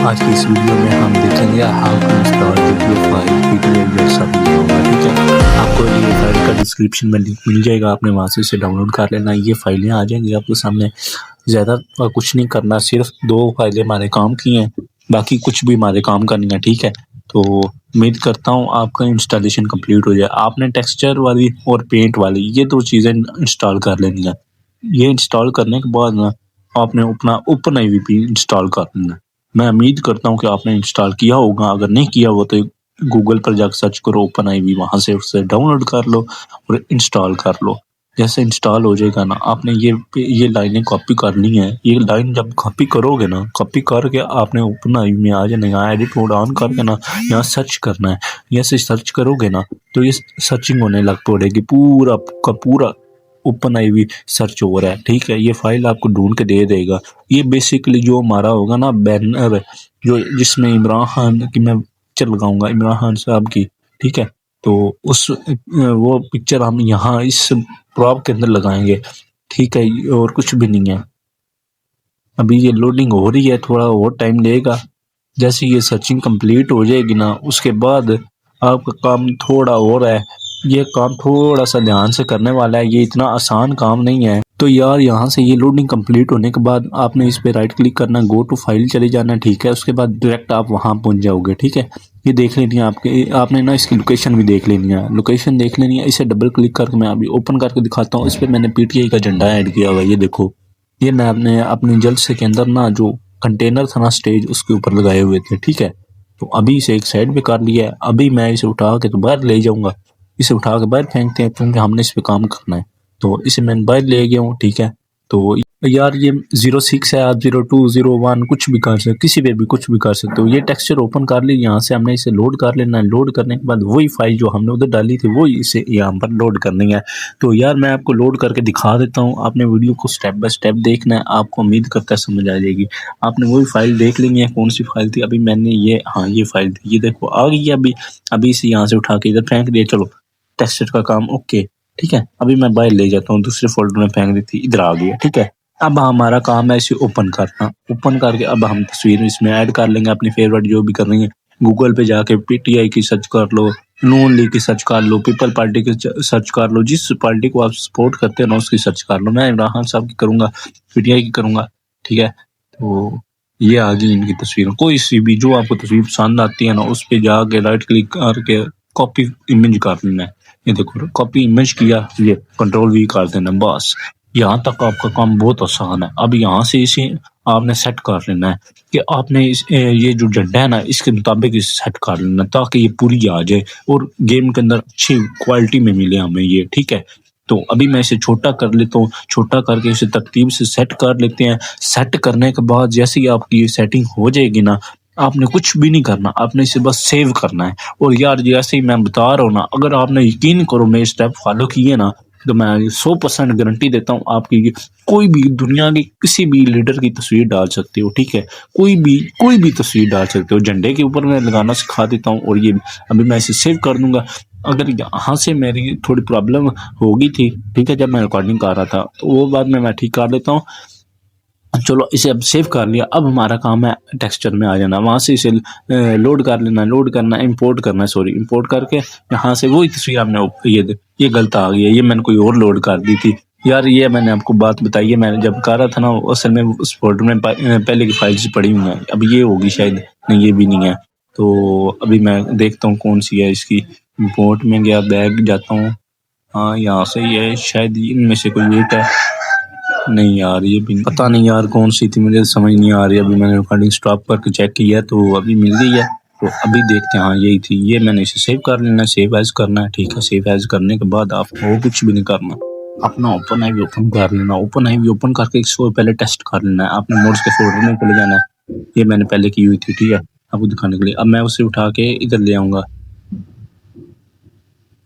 आज की इस वीडियो में हम देखेंगे how to install video file PTI जैसा वीडियो होगा। ठीक है, आपको ये फाइल का डिस्क्रिप्शन में लिंक मिल जाएगा, आपने वहां से इसे डाउनलोड कर लेना। ये फाइलें आ जाएंगी आपके सामने। ज़्यादा कुछ नहीं करना, सिर्फ 2 फाइलें हमारे काम की हैं, बाकी कुछ भी हमारे काम करनी है। ठीक है, तो उम्मीद करता हूँ आपका इंस्टॉलेशन कंप्लीट हो जाए। आपने टेक्सचर वाली और पेंट वाली ये 2 चीज़ें इंस्टॉल कर लेनी है। ये इंस्टॉल करने के बाद ना आपने अपना ओपन आईवीपी इंस्टॉल कर लेना है। मैं उम्मीद करता हूँ कि आपने इंस्टॉल किया होगा, अगर नहीं किया हो तो गूगल पर जाकर सर्च करो ओपन आईवी, वहाँ से उसे डाउनलोड कर लो और इंस्टॉल कर लो। जैसे इंस्टॉल हो जाएगा ना, आपने ये लाइनें कॉपी करनी है। ये लाइन जब कॉपी करोगे ना, कॉपी करके आपने ओपन आईवी में आ जाना, यहाँ एडिट मोड ऑन करके ना यहाँ सर्च करना है। जैसे सर्च करोगे ना तो ये सर्चिंग होने लग पड़ेगी, पूरा का पूरा ओपन आईवी सर्च हो रहा है। ठीक है, ये फाइल आपको ढूंढ के दे देगा। ये बेसिकली जो हमारा होगा ना बैनर, जो जिसमें इमरान खान की मैं पिक्चर लगाऊंगा, इमरान खान साहब की। ठीक है, तो उस वो पिक्चर हम यहाँ इस प्रॉप के अंदर लगाएंगे। ठीक है, और कुछ भी नहीं है। अभी ये लोडिंग हो रही है, थोड़ा और टाइम लेगा। जैसे ये सर्चिंग कंप्लीट हो जाएगी ना, उसके बाद आपका काम थोड़ा और है। ये काम थोड़ा सा ध्यान से करने वाला है, ये इतना आसान काम नहीं है। तो यार यहाँ से ये लोडिंग कंप्लीट होने के बाद आपने इस पे राइट क्लिक करना, गो टू फाइल चले जाना। ठीक है, उसके बाद डायरेक्ट आप वहाँ पहुँच जाओगे। ठीक है, ये देख लेनी है आपने ना इसकी लोकेशन भी देख लेनी है, लोकेशन देख लेनी है। इसे डबल क्लिक करके मैं अभी ओपन करके दिखाता हूँ। इस पर मैंने पीटीआई का झंडा ऐड किया हुआ है, ये देखो। ये मैं अपनी जलसे के अंदर ना जो कंटेनर था ना स्टेज, उसके ऊपर लगाए हुए थे। ठीक है, तो अभी इसे एक साइड पे कर लिया है। अभी मैं इसे उठा के तो बाहर ले जाऊंगा, इसे उठा के बाहर फेंकते हैं क्योंकि हमने इस पे काम करना है। तो इसे मैं बाहर ले गया हूँ। ठीक है, तो यार ये 06 है, आप 02 01 कुछ भी कर सकते, किसी पे भी कुछ भी कर सकते हो। ये टेक्सचर ओपन कर ली, यहाँ से हमने इसे लोड कर लेना है। लोड करने के बाद वही फाइल जो हमने उधर डाली थी वही इसे यहाँ पर लोड करनी है। तो यार मैं आपको लोड करके दिखा देता हूँ, आपने वीडियो को स्टेप बाय स्टेप देखना है, आपको उम्मीद करता है समझ आ जाएगी। आपने वही फाइल देख लेनी है, कौन सी फाइल थी। अभी मैंने ये, हाँ ये फाइल थी, ये देखो आ गई है। अभी इसे यहाँ से उठा के इधर फेंक दिया। चलो टेक्सचर का काम ओके। ठीक है, अभी मैं बाहर ले जाता हूँ, दूसरे फोल्डर में फेंक दी थी, इधर आ गई है। ठीक है, अब हमारा काम है इसे ओपन करना। ओपन करके अब हम तस्वीर इसमें ऐड कर लेंगे, अपनी फेवरेट जो भी कर रही है। गूगल पे जाके पीटीआई की सर्च कर लो, नून लीग की सर्च कर लो, पीपल पार्टी की सर्च कर लो, जिस पार्टी को आप सपोर्ट करते हो ना उसकी सर्च कर लो। मैं इमरान खान साहब की करूंगा, पीटीआई की करूंगा। ठीक है, तो ये आ गई इनकी तस्वीर। कोई सी भी जो आपको तस्वीर पसंद आती है ना, उस पर जाके राइट क्लिक करके कॉपी इमेज कर लेना है। ये देखो कॉपी इमेज किया, ये कंट्रोल वी कर देना, बस यहाँ तक आपका काम बहुत आसान है। अब यहाँ से इसे आपने सेट कर लेना है कि आपने ये जो झंडा है ना इसके मुताबिक इसे सेट कर लेना ताकि ये पूरी आ जाए और गेम के अंदर अच्छी क्वालिटी में मिले हमें ये। ठीक है, तो अभी मैं इसे छोटा कर लेता हूँ, छोटा करके इसे तरतीब से सेट कर लेते हैं। सेट करने के बाद जैसे ही आपकी ये सेटिंग हो जाएगी ना, आपने कुछ भी नहीं करना, आपने इसे बस सेव करना है। और यार जैसे ही मैं बता रहा हूँ ना, अगर आपने यकीन करो मेरे स्टेप फॉलो किए ना, तो मैं 100% गारंटी देता हूँ आपकी कोई भी दुनिया की किसी भी लीडर की तस्वीर डाल सकते हो। ठीक है, कोई भी तस्वीर डाल सकते हो। झंडे के ऊपर मैं लगाना सिखा देता हूँ। और ये अभी मैं इसे सेव कर दूंगा। अगर यहाँ से मेरी थोड़ी प्रॉब्लम होगी थी, ठीक है, जब मैं रिकॉर्डिंग कर रहा था, तो वो बाद में मैं ठीक कर लेता हूँ। चलो इसे अब सेव कर लिया। अब हमारा काम है टेक्सचर में आ जाना, वहां से इसे लोड कर लेना, लोड करना, इंपोर्ट करना, सॉरी इंपोर्ट करके यहाँ से वही तस्वीर आपने ये गलत आ गई है, ये मैंने कोई और लोड कर दी थी। यार ये मैंने आपको बात बताई है, मैंने जब कर रहा था ना असल में उस फोल्डर में पहले की फाइल्स पड़ी हुई हैं। अब ये होगी शायद, नहीं ये भी नहीं है। तो अभी मैं देखता हूँ कौन सी है इसकी। इंपोर्ट में गया, बैग जाता हूँ, हाँ यहाँ से ही है शायद, इनमें से कोई एक है। नहीं यार ये भी पता नहीं यार कौन सी थी, मुझे समझ नहीं आ रही। अभी मैंने रिकॉर्डिंग स्टॉप करके चेक किया तो अभी मिल गई है। तो अभी देखते हैं, हाँ यही थी। ये मैंने इसे सेव कर लेना है, सेव एज करना है। ठीक है, सेव एज करने के बाद आपको कुछ भी नहीं करना, अपना ओपन आईवी ओपन कर लेना। ओपन आईवी ओपन करके इसको पहले टेस्ट कर लेना है। आपने मोड्स के फोल्डर में चले जाना है, ये मैंने पहले की हुई थी। ठीक है, आपको दिखाने के लिए अब मैं उसे उठा के इधर ले आऊंगा।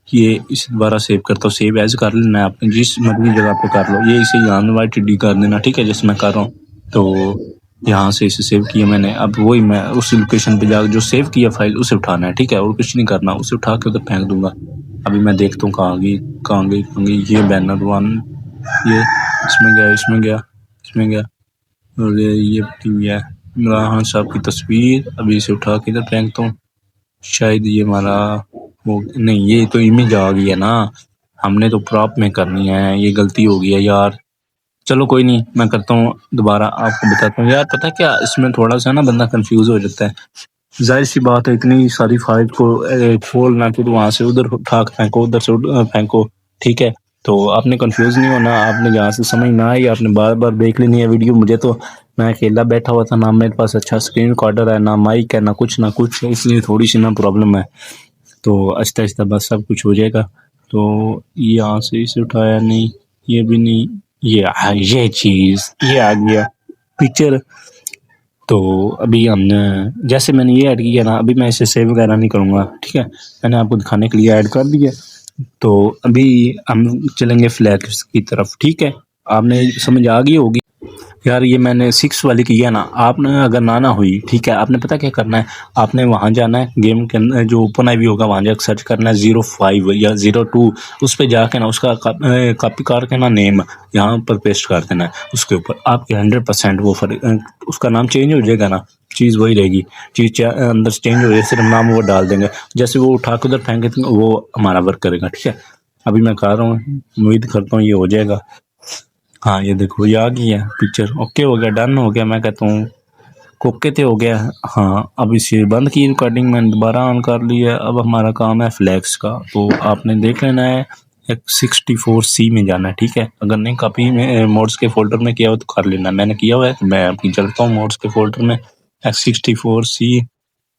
ये इस दोबारा सेव करता हूँ, सेव एज कर लेना है। आपने जिस मर्जी जगह पे कर लो, ये इसे यहाँ वाइट डी कर देना। ठीक है, जैसे मैं कर रहा हूँ, तो यहाँ से इसे सेव किया मैंने। अब वही मैं उसी लोकेशन पे जाकर जो सेव किया फाइल उसे उठाना है। ठीक है, और कुछ नहीं करना, उसे उठा के उधर फेंक दूंगा। अभी मैं देखता हूँ कहाँ गई। ये बैनर वन, ये इसमें गया, और ये टीवी है। इमरान खान साहब की तस्वीर। अभी इसे उठा के इधर फेंकता हूँ। शायद ये हमारा वो नहीं, ये तो इमेज आ गई है ना, हमने तो प्रॉप में करनी है, ये गलती हो गई है यार। चलो कोई नहीं, मैं करता हूँ दोबारा, आपको बताता हूँ। यार पता है क्या, इसमें थोड़ा सा ना बंदा कंफ्यूज हो जाता है। जाहिर सी बात है, इतनी सारी फाइल को खोलना, फिर वहां से उधर उठा के फेंको, उधर से फेंको, ठीक है। तो आपने कंफ्यूज नहीं होना, आपने जहाँ से समझ ना आई आपने बार बार देख लेनी है वीडियो। मुझे तो, मैं अकेला बैठा हुआ था ना, मेरे पास अच्छा स्क्रीन रिकॉर्डर है ना, माइक है ना कुछ, इसलिए थोड़ी सी ना प्रॉब्लम है। तो आहिस्ता आहिस्ता बस सब कुछ हो जाएगा। तो यहाँ से इसे उठाया नहीं, ये भी नहीं, ये चीज़ ये आ गया पिक्चर। तो अभी हमने, जैसे मैंने ये ऐड किया ना, अभी मैं इसे सेव वगैरह नहीं करूँगा, ठीक है। मैंने आपको दिखाने के लिए ऐड कर दिया। तो अभी हम चलेंगे फ्लैग्स की तरफ, ठीक है। आपने समझ आ गई होगी। यार ये मैंने 6 वाली की है ना, आपने अगर ना हुई, ठीक है, आपने पता क्या करना है, आपने वहाँ जाना है गेम के अंदर, जो ओपन आई होगा वहाँ जाकर सर्च करना है 05 या 02, उस पर जाके ना उसका कॉपी करके ना नेम यहाँ पर पेस्ट कर देना है। उसके ऊपर आपके 100% वो उसका नाम चेंज हो जाएगा ना, चीज़ वही रहेगी, चीज़ अंदर चेंज हो जाए, सिर्फ नाम वो डाल देंगे। जैसे वो उठा के उधर फेंके वो हमारा वर्क करेगा, ठीक है। अभी मैं कर रहा हूँ, उम्मीद करता हूँ ये हो जाएगा। हाँ ये देखो, ये आ गई है पिक्चर, ओके हो गया, डन हो गया। मैं कहता हूँ ओके तो हो गया। हाँ अब इसे बंद की रिकॉर्डिंग मैंने दोबारा ऑन कर ली है। अब हमारा काम है फ्लैक्स का, तो आपने देख लेना है, एक 64C में जाना है, ठीक है। अगर नहीं कॉपी में मोड्स के फोल्डर में किया हो तो कर लेना, मैंने किया हुआ है तो मैं अपनी चलता हूँ मोड्स के फोल्डर में, X64C।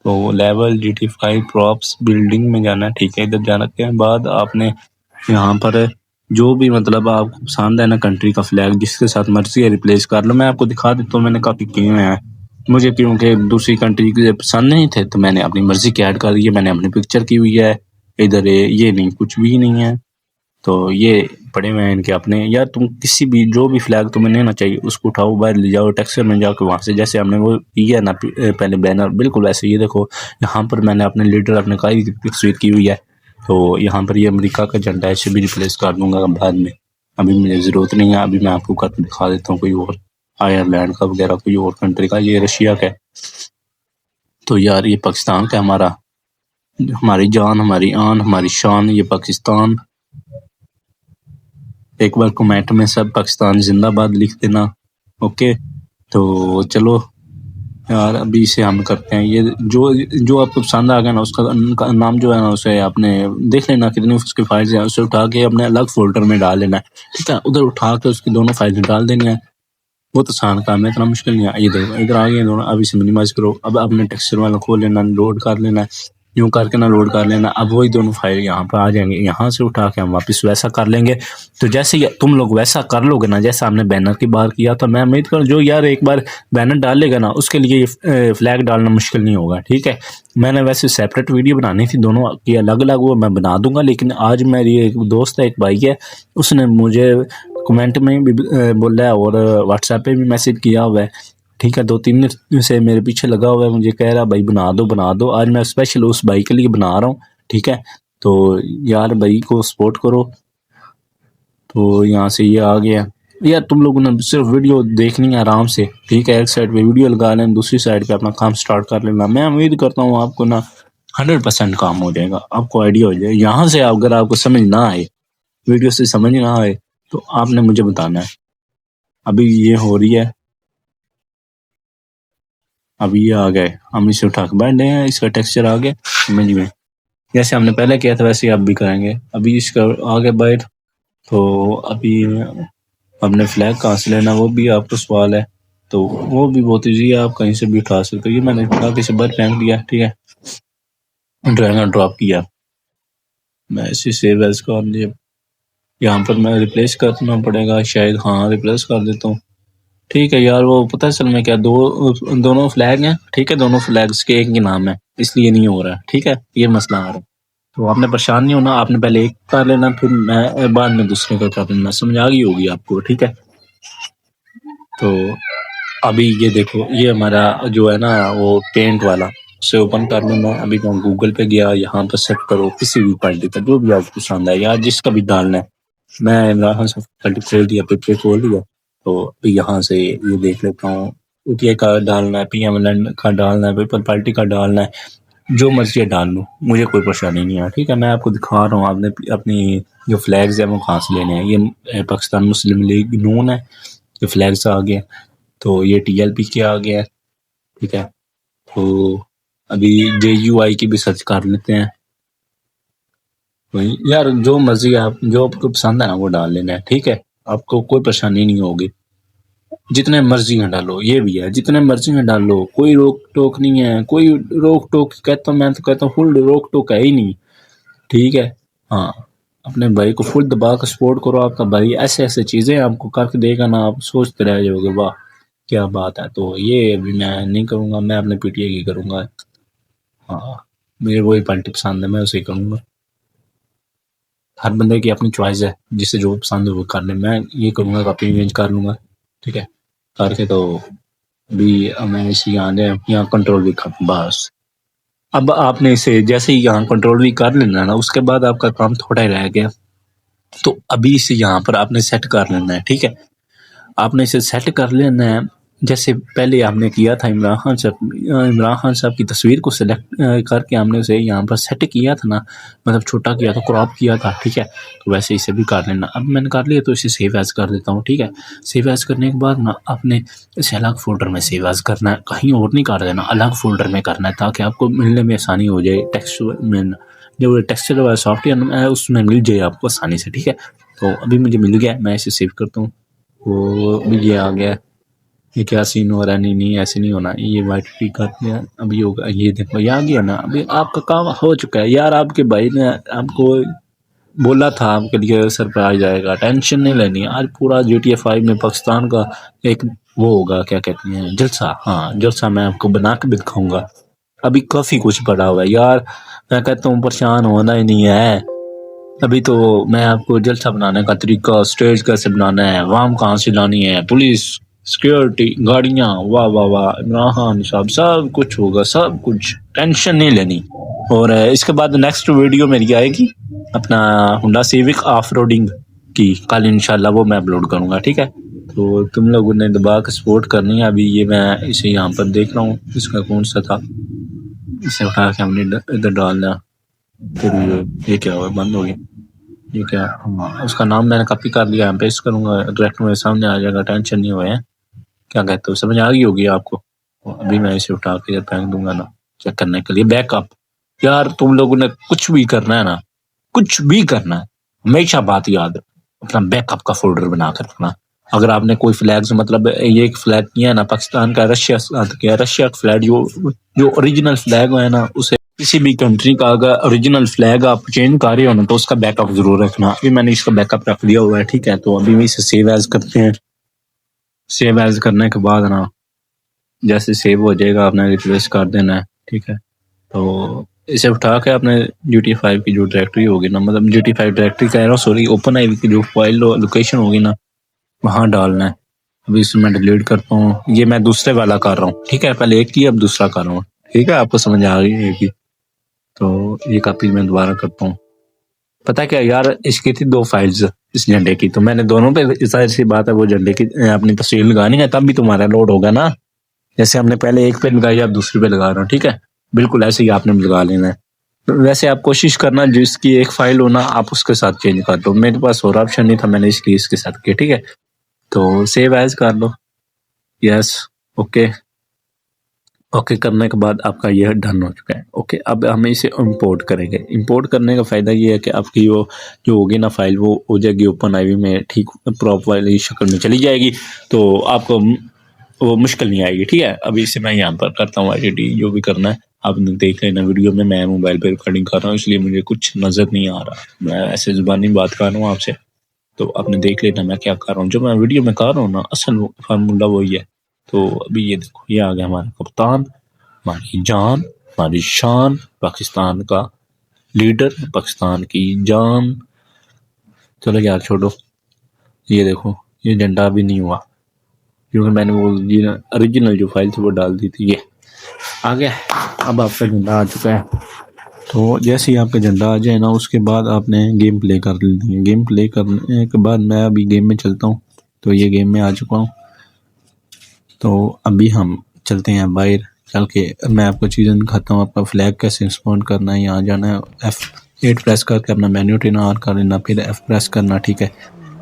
तो लेवल GT5 प्रॉप्स बिल्डिंग में जाना है, ठीक है। इधर जाने के बाद आपने यहाँ पर जो भी मतलब आपको पसंद है ना कंट्री का फ्लैग, जिसके साथ मर्जी है रिप्लेस कर लो। मैं आपको दिखा देता हूँ मैंने काफ़ी किए हैं। मुझे क्योंकि दूसरी कंट्री के पसंद नहीं थे तो मैंने अपनी मर्जी के ऐड कर दिए, मैंने अपनी पिक्चर की हुई है। इधर ये नहीं, कुछ भी नहीं है। तो ये पड़े हुए हैं इनके अपने। यार तुम किसी भी, जो भी फ्लैग तुम्हें लेना चाहिए उसको उठाओ, बाहर ले जाओ, टेक्सचर में जाकर वहाँ से, जैसे हमने वो किया ना पहले बैनर, बिल्कुल वैसे। ये देखो यहाँ पर मैंने अपने लीडर अपने कायद की तस्वीर की हुई है। तो यहाँ पर ये अमेरिका का झंडा है, इसे भी रिप्लेस कर दूंगा बाद में, अभी मुझे ज़रूरत नहीं है। अभी मैं आपको करके दिखा देता हूँ कोई और, आयरलैंड का वगैरह, कोई और कंट्री का। ये रशिया का है। तो यार ये पाकिस्तान का, हमारा, हमारी जान, हमारी आन, हमारी शान, ये पाकिस्तान। एक बार कमेंट में सब पाकिस्तान जिंदाबाद लिख देना, ओके। तो चलो यार अभी इसे हम करते हैं। ये जो जो आपको पसंद आ गया ना, उसका नाम जो है ना, उसे आपने देख लेना कितनी उसकी फाइल्स हैं, उसे उठा के अपने अलग फोल्डर में डाल लेना है, ठीक है। उधर उठा के उसकी दोनों फाइल्स डाल देनी है। बहुत आसान काम है, इतना मुश्किल नहीं है। ये देखो इधर आ गए दोनों, अब इसे मिनिमाइज करो। अब आपने टेक्सचर वाला खोल लेना, लोड कर लेना है, यूँ करके ना लोड कर लेना। अब वही दोनों फाइल यहाँ पर आ जाएंगे, यहाँ से उठा के हम वापस वैसा कर लेंगे। तो जैसे तुम लोग वैसा कर लोगे ना, जैसा हमने बैनर की बार किया, तो मैं उम्मीद करूँ जो यार एक बार बैनर डाल लेगा ना, उसके लिए फ्लैग डालना मुश्किल नहीं होगा, ठीक है। मैंने वैसे सेपरेट वीडियो बनानी थी दोनों की अलग अलग, वो मैं बना दूंगा। लेकिन आज मेरी एक दोस्त है, एक भाई है, उसने मुझे कमेंट में भी बोला है और व्हाट्सएप पे भी मैसेज किया हुआ है, ठीक है। 2-3 दिन से मेरे पीछे लगा हुआ है, मुझे कह रहा भाई बना दो बना दो। आज मैं स्पेशल उस भाई के लिए बना रहा हूँ, ठीक है। तो यार भाई को सपोर्ट करो। तो यहाँ से ये आ गया। यार तुम लोगों ने सिर्फ वीडियो देखनी है आराम से, ठीक है। एक साइड पे वीडियो लगा लें, दूसरी साइड पे अपना काम स्टार्ट कर लेना। मैं उम्मीद करता हूँ आपको ना 100% काम हो जाएगा, आपको आइडिया हो जाए। यहाँ से अगर आपको समझ ना आए, वीडियो से समझ ना आए, तो आपने मुझे बताना है। अभी ये हो रही है, अभी ये आ गए, हम इसे उठा के बैठ हैं, इसका टेक्सचर आ गया समझ में, जैसे हमने पहले किया था वैसे ही आप भी करेंगे। अभी इसका आ गया बाइट। तो अभी हमने फ्लैग कहाँ से लेना, वो भी आपको सवाल है। तो वो भी बहुत ईजी है, आप कहीं से भी उठा सकते हो। ये मैंने उठा के इसे बाहर फेंक दिया, ठीक है, ड्रैग एंड ड्रॉप किया। मैं इसे सेव एज कर लिया। यहाँ पर मैं रिप्लेस करना पड़ेगा शायद, हाँ रिप्लेस कर देता हूँ, ठीक है। यार वो पता है असल में क्या, दोनों फ्लैग हैं, ठीक है। दोनों फ्लैग्स के एक ही नाम है, इसलिए नहीं हो रहा है, ठीक है। ये मसला आ रहा है। तो आपने परेशान नहीं होना, आपने पहले एक कर लेना, फिर मैं बाद में दूसरे का कर लेना, समझ आ गई होगी आपको, ठीक है। तो अभी ये देखो, ये हमारा जो है ना वो पेंट वाला, उसे ओपन कर लेना। अभी मैं गूगल पे गया, यहाँ पर सेट करो किसी भी क्वालिटी का, जो भी आपको पसंद है यार, जिसका भी डालना है। मैं इमरान खान साहब क्वालिटी खोल दिया, पिक्चर खोल दिया। तो यहाँ से ये देख लेता हूँ, पीटीआई का डालना है, पीएमएल का डालना है, पीपल पार्टी का डालना है, जो मर्जी डाल लूँ, मुझे कोई परेशानी नहीं है। ठीक है, मैं आपको दिखा रहा हूँ, आपने अपनी जो फ्लैग्स है वो कहाँ से लेने हैं। ये पाकिस्तान मुस्लिम लीग नून है, ये फ्लैग्स आ गए, तो ये टीएलपी के आ गया है। ठीक है, तो अभी जेयूआई की भी सर्च कर लेते हैं। वही यार, जो मर्जी आप, जो आपको पसंद है ना वो डाल लेना है। ठीक है, आपको कोई परेशानी नहीं होगी, जितने मर्जी में डालो। ये भी है, जितने मर्जी में डालो, कोई रोक टोक नहीं है, कोई रोक टोक कहता हूँ, मैं तो कहता हूँ फुल रोक टोक है ही नहीं। ठीक है, हाँ, अपने भाई को फुल दबा कर सपोर्ट करो। आपका भाई ऐसे ऐसे चीजें आपको करके देगा ना, आप सोचते रह जाओगे वाह क्या बात है। तो ये अभी मैं नहीं करूंगा, मैं अपने पीटीआई की करूंगा। हाँ, मेरे वही पार्टी पसंद है, मैं उसे करूंगा। हर बंदे की अपनी चॉइस है, जिसे जो पसंद है वो कर ले। मैं ये करूंगा, कॉपी चेंज कर लूंगा। ठीक है, करके तो अभी मैं इसे यहाँ कंट्रोल भी कर बस। अब आपने इसे जैसे ही यहाँ कंट्रोल भी कर लेना ना, उसके बाद आपका काम थोड़ा ही रह गया। तो अभी इसे यहाँ पर आपने सेट कर लेना है। ठीक है, आपने इसे सेट कर लेना है, जैसे पहले आपने किया था इमरान खान साहब की तस्वीर को सिलेक्ट करके हमने उसे यहाँ पर सेट किया था ना, मतलब छोटा किया था, क्रॉप किया था। ठीक है, तो वैसे इसे भी कर लेना। अब मैंने कर लिया तो इसे सेव एज कर देता हूँ। ठीक है, सेव एज करने के बाद ना आपने इसे अलग फोल्डर में सेव एज करना है, कहीं और नहीं कर देना, अलग फोल्डर में करना है, ताकि आपको मिलने में आसानी हो जाए। टेक्स्ट में जो टेक्सचर वाला सॉफ्टवेयर है उसमें मिल जाए आपको आसानी से। ठीक है, तो अभी मुझे मिल गया, मैं इसे सेव करता हूँ। वो भी ये आ गया। ये क्या सीन हो रहा है? नहीं नहीं, ऐसे नहीं होना। ये वाइट टी कर दिया, अभी होगा। ये देखो, ये आ गया ना, अभी आपका काम हो चुका है यार। आपके भाई ने आपको बोला था आपके लिए सरप्राइज आएगा, टेंशन नहीं लेनी। आज पूरा GTA 5 में पाकिस्तान का एक वो होगा, क्या कहते हैं, जलसा। हाँ, जलसा मैं आपको बना के दिखाऊंगा। अभी काफी कुछ पड़ा हुआ है यार, मैं कहता हूँ परेशान होना ही नहीं है। अभी तो मैं आपको जलसा बनाने का तरीका, स्टेज कैसे बनाना है, वाम कहाँ से लानी है, पुलिस, सिक्योरिटी, गाड़ियाँ, वाह वाह वाह, इमरान खान साहब, सब कुछ होगा, सब कुछ, टेंशन नहीं लेनी। और इसके बाद नेक्स्ट वीडियो मेरी आएगी अपना होंडा सिविक ऑफ रोडिंग की, कल इंशाल्लाह वो मैं अपलोड करूँगा। ठीक है, तो तुम लोगों ने दबा के सपोर्ट करनी है। अभी ये मैं इसे यहाँ पर देख रहा हूँ, इसका कौन सा था, इसे उठा के हमने इधर डालना। फिर ये क्या हुआ, बंद हो गया। ये क्या, हाँ, उसका नाम मैंने कॉपी कर लिया, यहाँ पेस्ट करूंगा, डायरेक्ट मेरे सामने आ जाएगा, टेंशन नहीं हुए। क्या कहते हो, समझ आ गई होगी आपको। अभी मैं इसे उठा के फेंक दूंगा ना, चेक करने के लिए। बैकअप, यार तुम लोगों ने कुछ भी करना है ना, कुछ भी करना है, हमेशा बात याद अपना बैकअप का फोल्डर बना कर रखना। अगर आपने कोई फ्लैग्स, मतलब ये एक फ्लैग किया है ना पाकिस्तान का, रशिया साथ किया, रशिया का फ्लैग जो ओरिजिनल फ्लैग है ना, उसे किसी भी कंट्री का अगर ओरिजिनल फ्लैग आप चेंज कर रहे हो ना, तो उसका बैकअप जरूर रखना। अभी मैंने इसका बैकअप रख लिया हुआ है। ठीक है, तो अभी भी इसे सेव एज करते हैं। सेव एज करने के बाद ना, जैसे सेव हो जाएगा आपने रिप्लेस कर देना है। ठीक है, तो इसे उठा के आपने GTA 5 की जो डायरेक्टरी होगी ना, मतलब GTA 5 डायरेक्टरी कह रहा हूँ, सॉरी, ओपन आई की जो फाइल लोकेशन होगी ना, वहाँ डालना है। अभी इसे मैं डिलीट करता हूँ, ये मैं दूसरे वाला कर रहा हूँ। ठीक है, पहले एक की अब दूसरा कर रहा हूँ। ठीक है, आपको समझ आ गई है। तो ये कॉपी मैं दोबारा करता हूँ। पता क्या यार, इसकी थी 2 फाइल्स इस झंडे की, तो मैंने दोनों पे, जाहिर सी बात है, वो झंडे की अपनी तस्वीर लगानी है, तब भी तुम्हारा लोड होगा ना। जैसे हमने पहले एक पे लगाई, आप दूसरे पे लगा रहे हो। ठीक है, बिल्कुल ऐसे ही आपने लगा लेना है। वैसे आप कोशिश करना जिसकी एक फाइल हो ना, आप उसके साथ चेंज कर दो। मेरे पास और ऑप्शन नहीं था, मैंने इसलिए इसके साथ किया। ठीक है, तो सेव एज कर लो, यस, ओके। ओके करने के बाद आपका यह डन हो चुका है। ओके, अब हम इसे इंपोर्ट करेंगे। इंपोर्ट करने का फ़ायदा ये है कि आपकी वो जो होगी ना फाइल, वो हो जाएगी ओपन आईवी में, ठीक प्रॉप वाली शक्ल में चली जाएगी, तो आपको वो मुश्किल नहीं आएगी। ठीक है, अभी इसे मैं यहाँ पर करता हूँ एडिट, जो भी करना है आपने देख लेना वीडियो में। मैं मोबाइल पर रिकॉर्डिंग कर रहा हूँ, इसलिए मुझे कुछ नज़र नहीं आ रहा, मैं ऐसे ज़ुबानी बात कर रहा हूँ आपसे, तो आपने देख लेना मैं क्या कर रहा हूँ। जो मैं वीडियो में कर रहा हूँ ना, असल फार्मूला वही है। तो अभी ये देखो, ये आ गया हमारा कप्तान, हमारी जान, हमारी शान, पाकिस्तान का लीडर, पाकिस्तान की जान। चलो यार छोड़ो, ये देखो, ये झंडा भी नहीं हुआ, क्योंकि मैंने वो ओरिजिनल जो फाइल थी वो डाल दी थी। ये आ गया, अब आपका झंडा आ चुका है। तो जैसे ही आपका झंडा आ जाए ना, उसके बाद आपने गेम प्ले कर लेनी है। गेम प्ले करने के बाद मैं अभी गेम में चलता हूँ। तो ये गेम में आ चुका हूँ। तो अभी हम चलते हैं बाहर, चल के मैं आपको चीज़ें दिखाता हूँ। आपका फ्लैग कैसे रिस्पॉन्ड करना है, यहाँ जाना है, F8 प्रेस करके अपना मेन्यू टर्न ऑन कर लेना, फिर F प्रेस करना। ठीक है,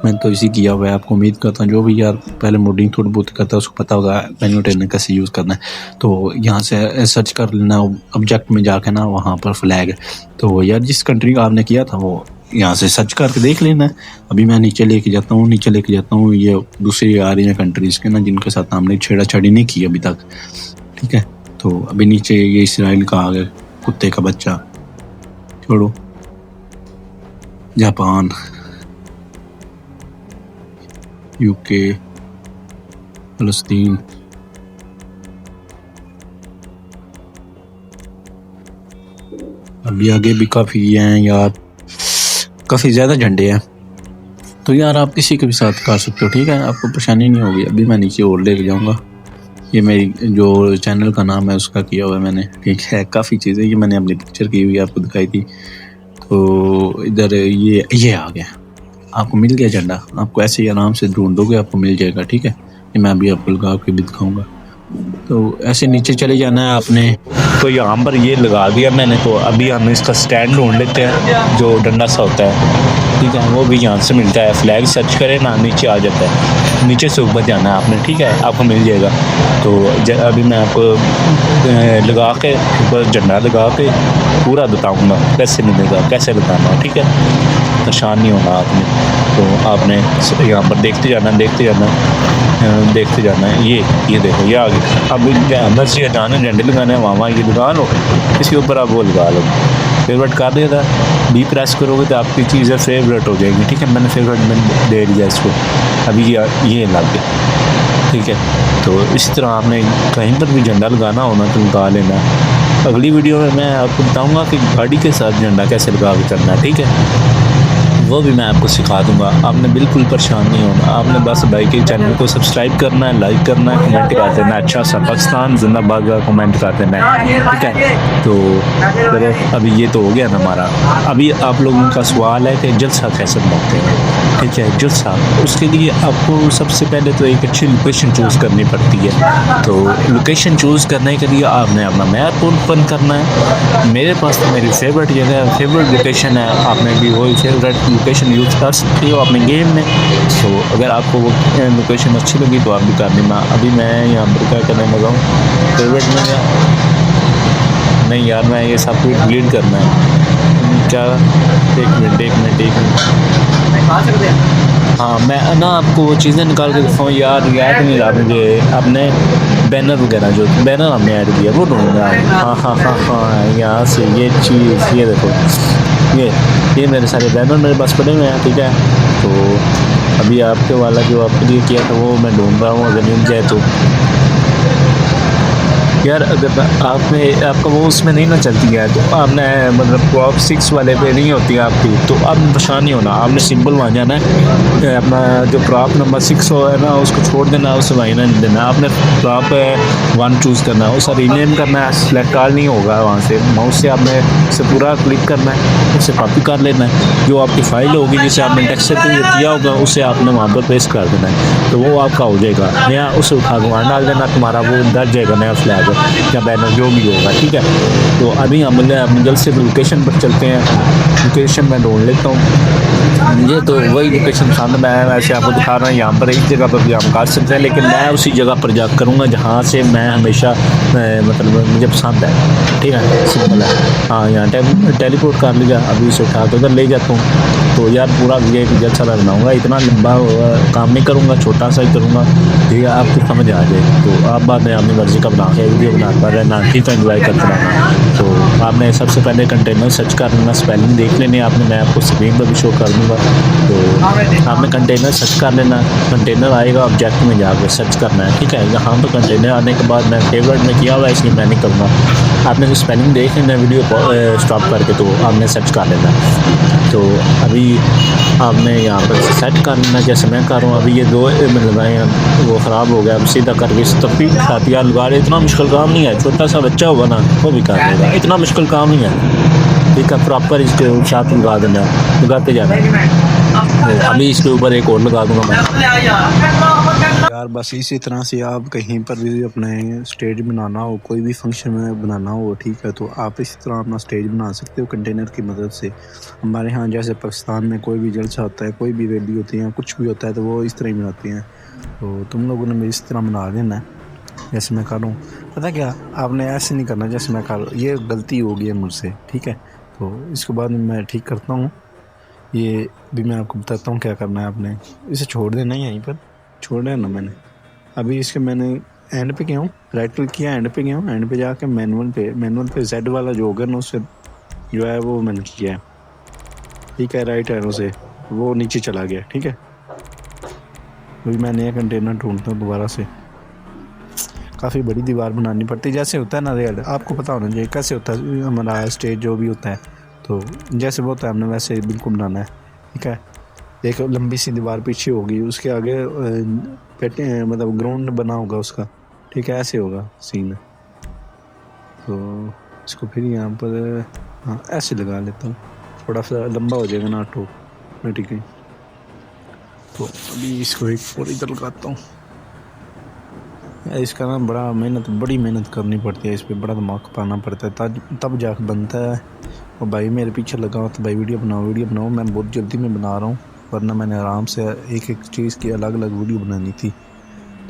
मैंने तो इसी किया हुआ है। आपको उम्मीद करता हूँ जो भी यार पहले मोडिंग थोड़ी बहुत करता है उसको पता होगा मेन्यू टर्न कैसे यूज़ करना है। तो यहाँ से सर्च कर लेना ऑब्जेक्ट में जाके ना, वहाँ पर फ्लैग। तो यार जिस कंट्री का आपने किया था वो यहाँ से सर्च करके देख लेना है। अभी मैं नीचे लेके जाता हूँ, ये दूसरी आ रही है कंट्रीज़ के ना, जिनके साथ हमने छेड़ाछाड़ी नहीं की अभी तक। ठीक है, तो अभी नीचे ये इसराइल का आ गया, कुत्ते का बच्चा, छोड़ो। जापान, यूके, फलस्तीन, अभी आगे भी काफ़ी हैं यार, काफ़ी ज़्यादा झंडे हैं। तो यार आप किसी के भी साथ कर सकते हो, ठीक है, आपको परेशानी नहीं होगी। अभी मैं नीचे और लेके जाऊँगा। ये मेरी जो चैनल का नाम है उसका किया हुआ है मैंने, ठीक है। काफ़ी चीज़ें ये मैंने अपनी पिक्चर की हुई आपको दिखाई थी। तो इधर ये आ गया, आपको मिल गया झंडा। आपको ऐसे ही आराम से ढूंढोगे आपको मिल जाएगा। ठीक है, ये मैं अभी आपको लगा के भी दिखाऊँगा। तो ऐसे नीचे चले जाना है आपने। तो यहाँ पर ये लगा दिया मैंने। तो अभी हम इसका स्टैंड ढूंढ लेते हैं जो डंडा सा होता है, ठीक है, वो भी यहाँ से मिलता है। फ्लैग सर्च करें ना, नीचे आ जाता है, नीचे से ऊपर जाना है आपने। ठीक है, आपको मिल जाएगा। तो अभी मैं आपको लगा के ऊपर झंडा लगा के पूरा बताऊँगा कैसे मिलेगा, कैसे बताना। ठीक है, परेशान नहीं होना आपने। तो आपने यहाँ पर देखते जाना है। ये देखो ये आ गया। अब अंदर से जाना, झंडे लगाना है, वहाँ ये लगा लो, इसके ऊपर आप वो लगा लो। फेवरेट कर दिया था, बी प्रेस करोगे तो आपकी चीज़ें फेवरेट हो जाएगी। ठीक है, मैंने फेवरेट में दे दिया इसको। अभी ये लग गया। ठीक है, तो इस तरह आपने कहीं पर भी झंडा लगाना होना तो लगा लेना। अगली वीडियो में मैं आपको बताऊँगा कि गाड़ी के साथ झंडा कैसे लगा के चलना है। ठीक है, वो भी मैं आपको सिखा दूंगा। आपने बिल्कुल परेशान नहीं होना। आपने बस भाई के चैनल को सब्सक्राइब करना है, लाइक करना है, कमेंट कर देना है, अच्छा सा पाकिस्तान जिंदाबाद का कमेंट कर देना है। ठीक है, तो चलो अभी ये तो हो गया ना हमारा। अभी आप लोगों का सवाल है कि जलसा कैसे बनाते हैं। ठीक है, जलसा, उसके लिए आपको सबसे पहले तो एक अच्छी लोकेशन चूज़ करनी पड़ती है। तो लोकेशन चूज़ करने के लिए आपने अपना मैप ओपन करना है। मेरे पास तो मेरी फेवरेट जगह, फेवरेट लोकेशन है, आपने भी वही फेवरेट लोकेशन यूज़ कर सकते हो अपने गेम में। तो अगर आपको वो लोकेशन अच्छी लगी तो आप भी कर देना। अभी मैं यहाँ पर क्या करने लगा हूँ, फेवरेट में नहीं यार, मैं ये सब कुछ डिलीट करना है क्या। एक मिनट हाँ, मैं ना आपको वो चीज़ें निकाल के दिखाऊँ यार, याद नहीं रहा मुझे। आपने बैनर वगैरह, जो बैनर हमने ऐड किया वो ढूंढना है। हाँ, यहाँ से ये चीज़, ये देखो, ये मेरे सारे बैनर मेरे पास पड़े हुए हैं। ठीक है, तो अभी आपके वाला जो आपके लिए किया था वो मैं ढूंढ रहा हूँ, अगर मिल जाए तो। यार अगर आपका वो उसमें नहीं ना चलती है तो आपने मतलब टॉप 6 वाले पे नहीं होती है आपकी, तो आपने परेशान नहीं होना। आपने सिंपल वहाँ जाना है, अपना जो क्रॉप नंबर 6 है ना उसको छोड़ देना, उसे वहीं ना देना। आपने क्रॉप 1 चूज़ करना है, उसे रीनेम करना है, सेलेक्ट ऑल नहीं होगा। वहाँ से माउस से आपने उसे पूरा क्लिक करना है, उसे कॉपी कर लेना है। जो आपकी फ़ाइल होगी जिसे आपने टेक्स्ट किया होगा उसे आपने वहाँ पर पेस्ट कर देना है, तो वो आपका हो जाएगा नया। उसे उठा के वहाँ डाल देना, तुम्हारा वो डर जाएगा नया फ्लैग या बैनर जो भी होगा। ठीक है, तो अभी हम जल्द से लोकेशन पर चलते हैं। लोकेशन मैं ढूंढ लेता हूँ। मुझे तो वही लोकेशन पसंद, मैं वैसे आपको दिखा रहा हूँ। यहाँ पर एक जगह पर भी हम कर सकते हैं, लेकिन मैं उसी जगह पर जा करूँगा जहाँ से मैं हमेशा मतलब मुझे पसंद है। ठीक है, सिंपल है। हाँ, यहाँ टेलीपोर्ट कर लिया, अभी उसे उठा के उधर ले जाता हूँ। तो यार पूरा वीडियो जल्द सा बनाऊँगा, इतना लंबा काम नहीं करूँगा, छोटा सा ही करूँगा। ठीक है, आपको समझ आ जाए। तो आप बाद में अपनी मर्ज़ी का बना के वीडियो बना पर रहना, ठीक है, एंजॉय करते रहना। तो आपने सबसे पहले कंटेनर सर्च कर लेना, स्पेलिंग देख लेने आपने, मैं आपको स्क्रीन पर भी शो कर दूँगा। तो आपने कंटेनर सर्च कर लेना, कंटेनर आएगा, ऑब्जेक्ट में जाकर सर्च करना है। ठीक है, यहाँ पर कंटेनर आने के बाद मैं फेवरेट में किया हुआ है इसलिए मैं नहीं करूँगा। आपने जो स्पेलिंग देख लेना वीडियो को स्टॉप करके, तो आपने सर्च कर लेना। तो अभी आपने यहाँ पर सेट कर लेना जैसे मैं कर रहा हूँ। अभी ये 2 लगाए हैं, वो ख़राब हो गया, अब सीधा करके तफरीक खाती यार लगा रहे। इतना मुश्किल काम नहीं है, छोटा सा बच्चा होगा ना वो भी कर देगा, इतना मुश्किल काम नहीं है। ठीक है, प्रॉपर इसके साथ लगा देना, लगाते जाना। तो अभी इसके ऊपर एक और लगा दूँगा मैं। यार बस इसी तरह से आप कहीं पर भी अपने स्टेज बनाना हो, कोई भी फंक्शन में बनाना हो, ठीक है, तो आप इसी तरह अपना स्टेज बना सकते हो कंटेनर की मदद से। हमारे यहाँ जैसे पाकिस्तान में कोई भी जलसा होता है, कोई भी रैली होती है, कुछ भी होता है, तो वो इस तरह ही बनाती हैं। तो तुम लोगों ने भी इस तरह बना देना है जैसे मैं कर रहा हूँ। पता क्या, आपने ऐसे नहीं करना जैसे मैं कर रहा हूँ, ये गलती हो गई है मुझसे, ठीक है। तो इसके बाद मैं ठीक करता हूँ, ये भी मैं आपको बताता हूँ क्या करना है आपने। इसे छोड़ देना है, यहीं पर छोड़ देना मैंने। अभी इसके मैंने एंड पे गया हूँ, राइट क्लिक किया, एंड पे गया हूँ, एंड पे जाके मैनुअल पे जेड वाला जो होगा ना, उससे जो है वो मैंने किया है, ठीक है, राइट एरो से वो नीचे चला गया, ठीक है। अभी मैं नया कंटेनर ढूंढता हूँ दोबारा से। काफ़ी बड़ी दीवार बनानी पड़ती है, जैसे होता है ना रियल, आपको पता होना चाहिए कैसे होता है हमारा स्टेज जो भी होता है। तो जैसे वो होता है हमने वैसे बिल्कुल बनाना है, ठीक है। एक लंबी सी दीवार पीछे होगी, उसके आगे पेटे मतलब ग्राउंड बना होगा उसका, ठीक है, ऐसे होगा सीन। तो इसको फिर यहाँ पर हाँ ऐसे लगा लेता हूँ, थोड़ा सा लंबा हो जाएगा ना ऑटो, ठीक है। तो अभी इसको एक और इधर लगाता हूँ। इसका ना बड़ी मेहनत करनी पड़ती है, इस पर बड़ा दिमाग पाना पड़ता है, तब जाकर बनता है। और भाई मेरे पीछे लगा हो तो भाई वीडियो बनाओ। मैं बहुत जल्दी में बना रहा हूँ, वरना मैंने आराम से एक एक चीज़ की अलग अलग वीडियो बनानी थी।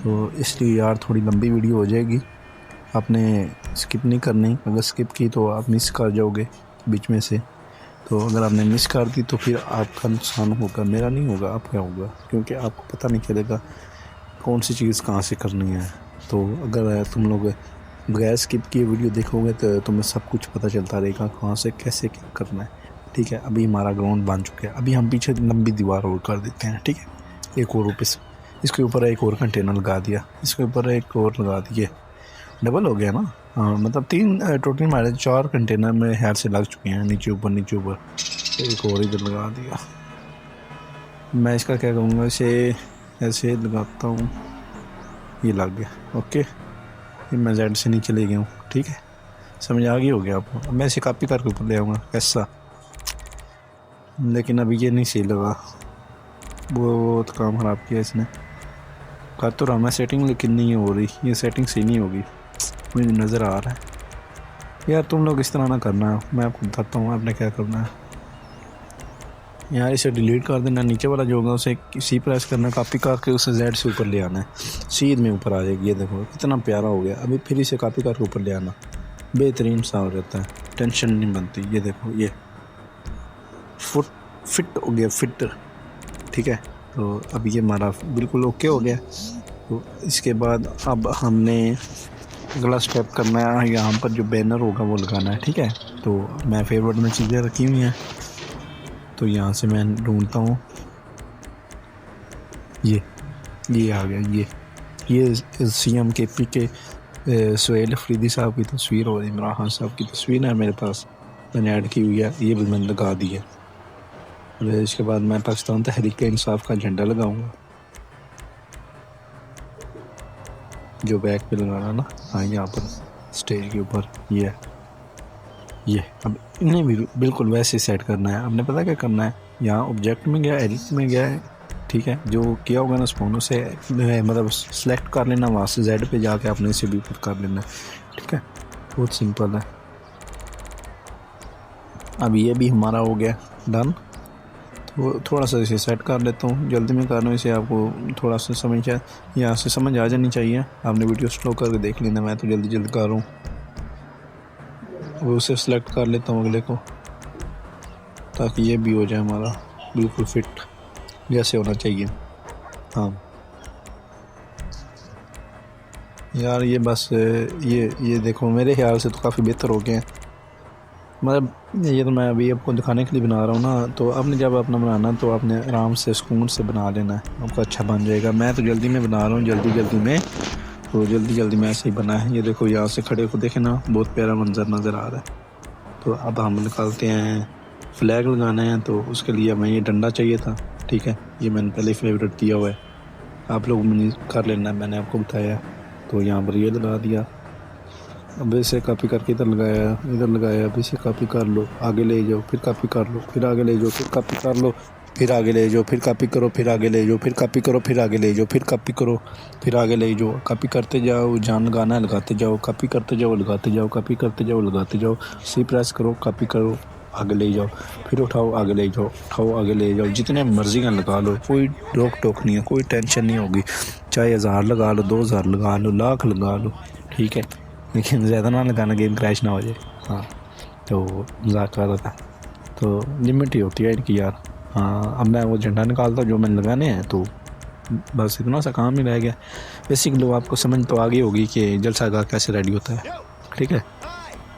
तो इसलिए यार थोड़ी लंबी वीडियो हो जाएगी, आपने स्किप नहीं करनी। अगर स्किप की तो आप मिस कर जाओगे बीच में से। तो अगर आपने मिस कर दी तो फिर आपका नुकसान होगा, मेरा नहीं होगा, आपका होगा, क्योंकि आपको पता नहीं चलेगा कौन सी चीज़ कहाँ से करनी है। तो अगर तुम लोग बगैर स्किप किए वीडियो देखोगे तो तुम्हें सब कुछ पता चलता रहेगा कहाँ से कैसे क्या करना है, ठीक है। अभी हमारा ग्राउंड बन चुका है, अभी हम पीछे लंबी दीवार और कर देते हैं, ठीक है। एक और ऊपर इसके ऊपर एक और कंटेनर लगा दिया, इसके ऊपर एक और लगा दिए, डबल हो गया ना। हाँ मतलब 3 टोटल हमारे 4 कंटेनर में हेयर से लग चुके हैं, नीचे ऊपर एक और इधर लगा दिया। मैं इसका क्या कहूँगा, इसे ऐसे लगाता हूँ, ये लग गया, ओके। ये मैं जेड से नीचे ले गया हूँ, ठीक है, समझ आ गई होगी आपको। मैं इसे कॉपी करके ऊपर ले आऊँगा ऐसा, लेकिन अभी ये नहीं सही लगा, वो तो काम ख़राब किया इसने। कर तो रहा मैं सेटिंग, लेकिन नहीं हो रही, ये सेटिंग सही नहीं होगी, मुझे नज़र आ रहा है। यार तुम लोग इस तरह ना करना, मैं आपको बताता हूँ आपने क्या करना है। यार इसे डिलीट कर देना, नीचे वाला जो होगा उसे सी प्रेस करना, कॉपी करके उसे जेड से ऊपर ले आना है, सीध में ऊपर आ जाएगी। ये देखो कितना प्यारा हो गया। अभी फिर इसे कॉपी करके ऊपर ले आना, बेहतरीन सा हो जाता है, टेंशन नहीं बनती। ये देखो ये फिट हो गया, फिट, ठीक है। तो अब ये हमारा बिल्कुल ओके हो गया। तो इसके बाद अब हमने अगला स्टेप करना है, यहाँ पर जो बैनर होगा वो लगाना है, ठीक है। तो मैं फेवरेट में चीज़ें रखी हुई हैं, तो यहाँ से मैं ढूंढता हूँ, ये आ गया। ये CM KP के सुहेल अफरीदी साहब की तस्वीर और इमरान खान साहब की तस्वीर है मेरे पास, मैंने ऐड की हुई है, ये भी मैंने लगा दी है। और इसके बाद मैं पाकिस्तान तहरीक इंसाफ का झंडा लगाऊंगा, जो बैक पे लगाना ना, हाँ यहाँ पर स्टेज के ऊपर। ये अब इन्हें भी बिल्कुल वैसे सेट करना है। आपने पता क्या करना है, यहाँ ऑब्जेक्ट में गया, एडिट में गया है, ठीक है। जो किया होगा ना स्पून से मतलब सेलेक्ट कर लेना, वहाँ से जेड पे जाके अपने से भी ऊपर कर लेना, ठीक है। बहुत सिंपल है। अब ये भी हमारा हो गया डन। तो थोड़ा सा इसे सेट कर लेता हूँ, जल्दी में कर रहा हूँ इसे, आपको थोड़ा सा समझ यहाँ से समझ आ जानी चाहिए। आपने वीडियो स्लो करके देख लेना, मैं तो जल्दी कर रहा हूँ। वो उसे सेलेक्ट कर लेता हूँ अगले को, ताकि ये भी हो जाए हमारा बिल्कुल फिट जैसे होना चाहिए। हाँ यार ये बस ये देखो, मेरे ख्याल से तो काफ़ी बेहतर हो गए हैं। मतलब ये तो मैं अभी आपको दिखाने के लिए बना रहा हूँ ना, तो आपने जब अपना बनाना तो आपने आराम से सुकून से बना लेना है, आपका अच्छा बन जाएगा। मैं तो जल्दी में बना रहा हूँ, जल्दी में, तो जल्दी में ऐसे ही बना है। ये देखो यहाँ से खड़े को देखे ना, बहुत प्यारा मंजर नज़र आ रहा है। तो अब हम निकालते हैं, फ्लैग लगाना है, तो उसके लिए हमें ये डंडा चाहिए था, ठीक है। ये मैंने पहले फेवरेट दिया हुआ है, आप लोग मैंने कर लेना, मैंने आपको बताया। तो यहाँ पर ये लगा दिया, अब इसे कॉपी करके इधर लगाया, अब इसे कॉपी कर लो, आगे ले जाओ, फिर कॉपी कर लो, फिर आगे ले जाओ, फिर कॉपी कर लो, फिर आगे ले जाओ, फिर कॉपी करो, फिर आगे ले जाओ, फिर कॉपी करो, फिर आगे ले जाओ, फिर कॉपी करो, फिर आगे ले जाओ, कॉपी करते जाओ, जहाँ लगाना है लगाते जाओ, कॉपी करते जाओ, लगाते जाओ, कॉपी करते जाओ, लगाते जाओ, सी प्रेस करो, कॉपी करो, आगे ले जाओ, फिर उठाओ, आगे ले जाओ, उठाओ, आगे ले जाओ, जितने मर्जी का लगा लो, कोई रोक टोक नहीं है, कोई टेंशन नहीं होगी। चाहे 1000 लगा लो, 2000 लगा लो, लाख लगा लो, ठीक है, लेकिन ज़्यादा ना लगाना, गेम क्रैश ना हो जाए। हाँ, तो मजाक कर रहा था, तो लिमिट ही होती है इनकी यार। हाँ, अब मैं वो झंडा निकालता जो मैंने लगाने हैं, तो बस इतना सा काम ही रह गया। बेसिकली आपको समझ तो आ गई होगी कि जलसा का कैसे रेडी होता है, ठीक है।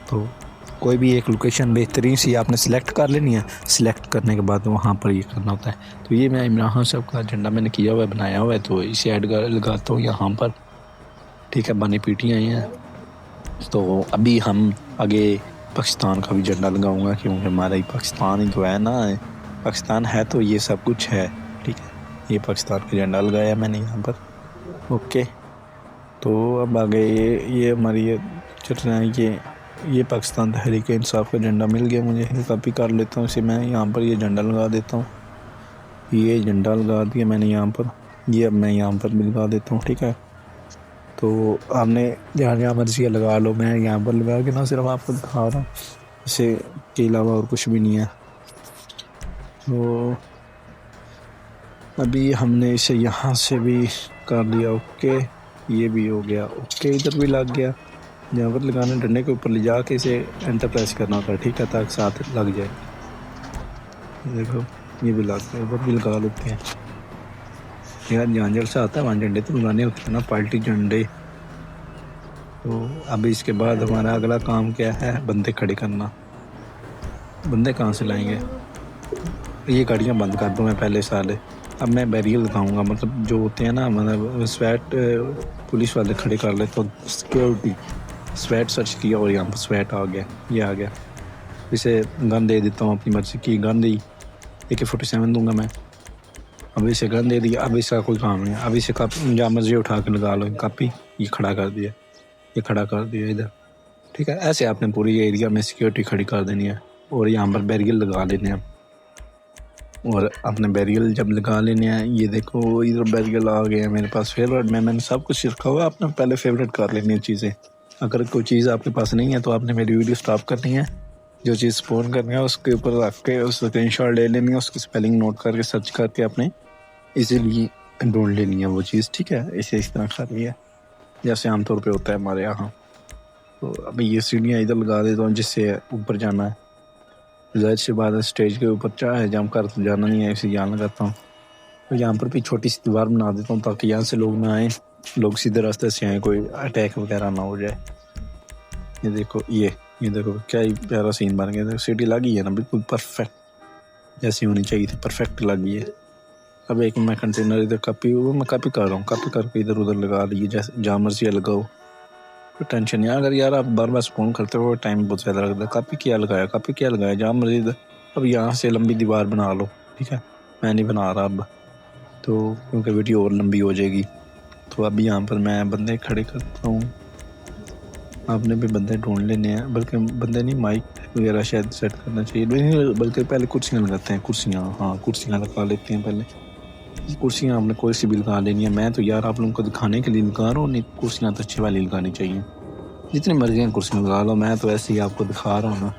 तो कोई भी एक लोकेशन बेहतरीन सी आपने सेलेक्ट कर लेनी है, सेलेक्ट करने के बाद वहाँ पर ये करना होता है। तो ये मैं इमरान खान साहब का झंडा मैंने किया हुआ है, बनाया हुआ है, तो इसे ऐड लगाता हूँ यहाँ पर, ठीक है। बनी पीटी आई हैं, तो अभी हम आगे पाकिस्तान का भी झंडा लगाऊंगा, क्योंकि हमारा ही पाकिस्तान ही तो है ना, पाकिस्तान है तो ये सब कुछ है, ठीक है। ये पाकिस्तान का झंडा लगाया मैंने यहाँ पर, ओके। तो अब आगे ये हमारी ये चल रहा है, ये पाकिस्तान तहरीक इंसाफ का झंडा मिल गया मुझे, कॉपी कर लेता हूँ इसे मैं, यहाँ पर ये झंडा लगा देता हूँ, ये झंडा लगा दिया मैंने यहाँ पर, ये अब मैं यहाँ पर भी लगा देता हूँ, ठीक है। तो आपने जहाँ जहाँ मर्जी लगा लो, मैं यहाँ पर लगा के ना सिर्फ आपको दिखा रहा हूँ, इसे के अलावा और कुछ भी नहीं है। तो अभी हमने इसे यहाँ से भी कर लिया, ओके, ये भी हो गया, ओके, इधर भी लग गया। जहाँ पर लगाना डंडे के ऊपर ले जा के इसे एंटर प्रेस करना होता है, ठीक है, ताकि साथ लग जाए। देखो ये भी लग गया, ऊपर भी लगा लेते हैं यार, जहाँ जलसा आता है वहाँ झंडे तो लगाने होते हैं ना, पार्टी झंडे। तो अभी इसके बाद हमारा अगला काम क्या है, बंदे खड़े करना। बंदे कहाँ से लाएंगे, ये गाड़ियाँ बंद कर दूँ मैं पहले साले। अब मैं बैरियर लगाऊंगा, मतलब जो होते हैं ना, मतलब स्वैट पुलिस वाले खड़े कर ले, तो सिक्योरिटी स्वैट सर्च किया और यहाँ पर स्वैट आ गया, ये आ गया। इसे गन दे देता हूँ, अपनी मर्जी की गन दी, AK-47 दूंगा मैं। अब इसे गन दे दिया, अब इसका कोई काम नहीं है, अब इसे जहाँ मर्जी उठा के लगा लो, कापी, ये खड़ा कर दिया, ये खड़ा कर दिया इधर, ठीक है। ऐसे आपने पूरी एरिया में सिक्योरिटी खड़ी कर देनी है, और यहाँ पर बैरियर लगा लेने हैं। और अपने बैरियल जब लगा लेने हैं, ये देखो इधर बैरियल आ गए हैं मेरे पास फेवरेट में, मैंने सब कुछ रखा हुआ है, आपने पहले फेवरेट कर लेनी है चीज़ें। अगर कोई चीज़ आपके पास नहीं है तो आपने मेरी वीडियो स्टॉप करनी है, जो चीज़ स्पोन करनी है उसके ऊपर रख के उस स्क्रीनशॉट ले लेनी है, उसकी स्पेलिंग नोट करके सर्च करके अपने इजीली ढूंढ लेनी है वो चीज़, ठीक है। इसे इस तरह कर लिया जैसे आमतौर पर होता है हमारे यहाँ। तो अभी ये सीढ़ियाँ इधर लगा देता हूँ जिससे ऊपर जाना है, जाहिर सी बात है स्टेज के ऊपर चाहे जंप कर तो जाना नहीं है, इसे यहाँ लगाता हूँ। तो यहाँ पर भी छोटी सी दीवार बना देता हूँ ताकि यहाँ से लोग ना आए, लोग सीधे रास्ते से आए, कोई अटैक वगैरह ना हो जाए। ये देखो, ये देखो क्या ही प्यारा सीन बन गया, सीढ़ी लगी है ना बिल्कुल परफेक्ट, जैसी होनी चाहिए थी, परफेक्ट लगी है। अब एक मैं कंटेनर इधर मैं कॉपी कर रहा हूँ, कॉपी करके इधर उधर लगा लीजिए, जैसे जहाँ मर्जी लगाओ, कोई टेंशन नहीं। अगर यार आप बार बार स्पोन करते हो टाइम बहुत ज़्यादा लगता है, कॉपी किया लगाया जहाँ मर्जी। अब यहाँ से लंबी दीवार बना लो, ठीक है, मैं नहीं बना रहा अब, तो क्योंकि वीडियो और लंबी हो जाएगी। तो अभी यहाँ पर मैं बंदे खड़े करता हूँ, आपने भी बंदे ढूंढ लेने हैं, बल्कि बंदे नहीं, माइक वगैरह शायद सेट करना चाहिए, बल्कि पहले कुर्सियाँ लगाते हैं, कुर्सियाँ, हाँ कुर्सियाँ लगा लेते हैं पहले। कुर्सियाँ आपने कोई सी भी लगा लेनी है, मैं तो यार आप लोगों को दिखाने के लिए लगा रहा हूँ, नहीं कुर्सियाँ तो अच्छी वाली लगानी चाहिए, जितनी मर्जी कुर्सियाँ लगा लो, मैं तो ऐसे ही आपको दिखा रहा हूँ ना,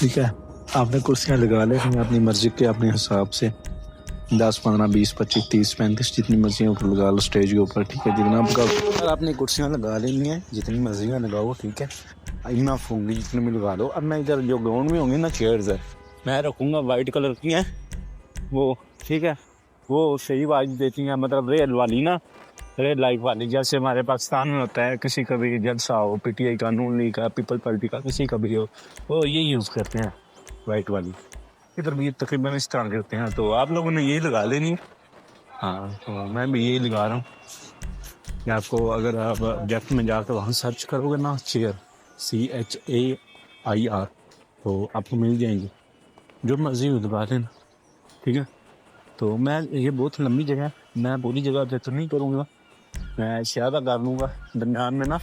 ठीक है। आपने कुर्सियाँ लगा लेनी अपनी मर्जी के, अपने हिसाब से 10, 15, 20, 25, 30, 35 जितनी मर्जी ऊपर लगा लो स्टेज के ऊपर, ठीक है। जितना आपका आपने कुर्सियाँ लगा लेनी है, जितनी मर्जी लगाओ, ठीक है, इनफ होंगी जितनी भी लगा लो। अब मैं इधर जो ग्राउंड में होंगी ना चेयर्स है, मैं रखूँगा वाइट कलर की हैं वो, ठीक है, वो सही वाइब देती हैं, मतलब रेड वाली ना, रेड लाइट वाली, जैसे हमारे पाकिस्तान में होता है, किसी का भी जलसा हो, PTI का, नून लीग का, पीपल पार्टी का, किसी का भी हो, वो ये यूज़ करते हैं वाइट वाली। इधर भी तकरीबन इस तरह के होते हैं, तो आप लोगों ने यही लगा लेनी। हाँ, तो मैं भी यही लगा रहा हूँ कि आपको, अगर आप ऑब्जेक्ट में जाकर वहाँ सर्च करोगे ना, चेयर CHAIR, तो आपको मिल जाएंगी, जो मर्जी दबा लेना, ठीक है। तो मैं, ये बहुत लंबी जगह है, मैं पूरी जगह पे तो नहीं करूँगा, मैं ज़्यादा कर लूँगा, दरम्यान में ना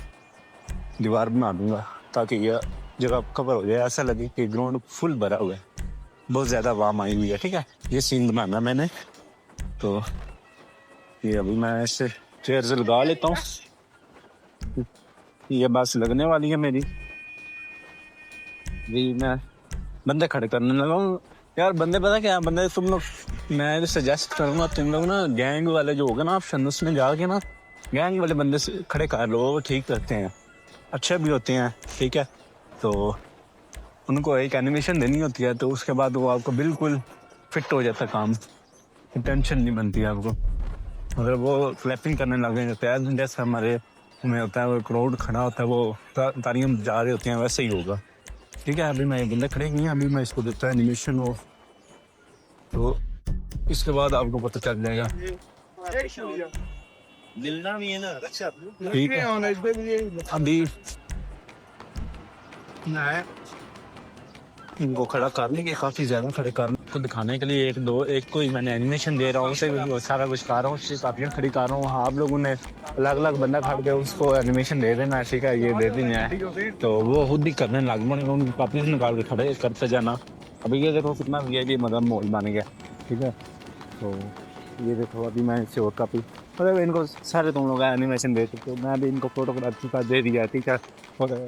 दीवार बना दूँगा ताकि यह जगह कवर हो जाए, ऐसा लगे कि ग्राउंड फुल भरा हुआ है, बहुत ज़्यादा वाम आई हुई है, ठीक है। ये सीन बनाना मैंने, तो ये अभी मैं इससे चेयर से लगा लेता हूँ। ये बस लगने वाली है मेरी, भी मैं बंदे खड़े करने लगा हूँ। यार बंदे पता क्या, बंदे तुम लोग, मैं सजेस्ट करूँगा तुम लोग ना गैंग वाले जो होगा ना ऑप्शन, उसमें जाके ना गैंग वाले बंदे से खड़े कर लो, वो ठीक रहते हैं, अच्छे भी होते हैं, ठीक है। तो उनको एक एनिमेशन देनी होती है, तो उसके बाद वो आपको बिल्कुल फिट हो जाता है काम, टेंशन नहीं बनती है आपको। अगर वो क्लैपिंग करने लगे जाते हैं जैसे हमारे में होता है, वो क्राउड खड़ा होता है, वो तालियां जा रहे होते हैं, वैसे ही होगा, ठीक है। अभी मैं बंदे खड़े नहीं हैं, अभी मैं इसको देता है एनिमेशन वो, तो इसके बाद आपको पता चल जाएगा, मिलना भी है ना, अच्छा ठीक है। अभी इनको खड़ा करने के काफ़ी ज़्यादा खड़े करने को दिखाने के लिए एक कोई मैंने एनिमेशन दे रहा हूँ, उसे सारा कुछ कर रहा हूँ, उससे काफ़ियाँ खड़ी कर रहा हूँ। हाँ, आप लोगों ने अलग अलग बंदा खड़ के उसको एनिमेशन दे देना है, ठीक है, ये दे देना है, तो वो खुद ही करने लग पड़ेगा, उनकी काफ़ी निकाल के खड़े करते जाना। अभी ये देखो कितना भी मतलब माहौल बन गया, ठीक है। तो ये देखो अभी मैं इससे और काफ़ी मतलब इनको सारे तुम लोग एनिमेशन दे सकते हो, मैं भी इनको फोटोग्राफी का दे दिया, ठीक है। और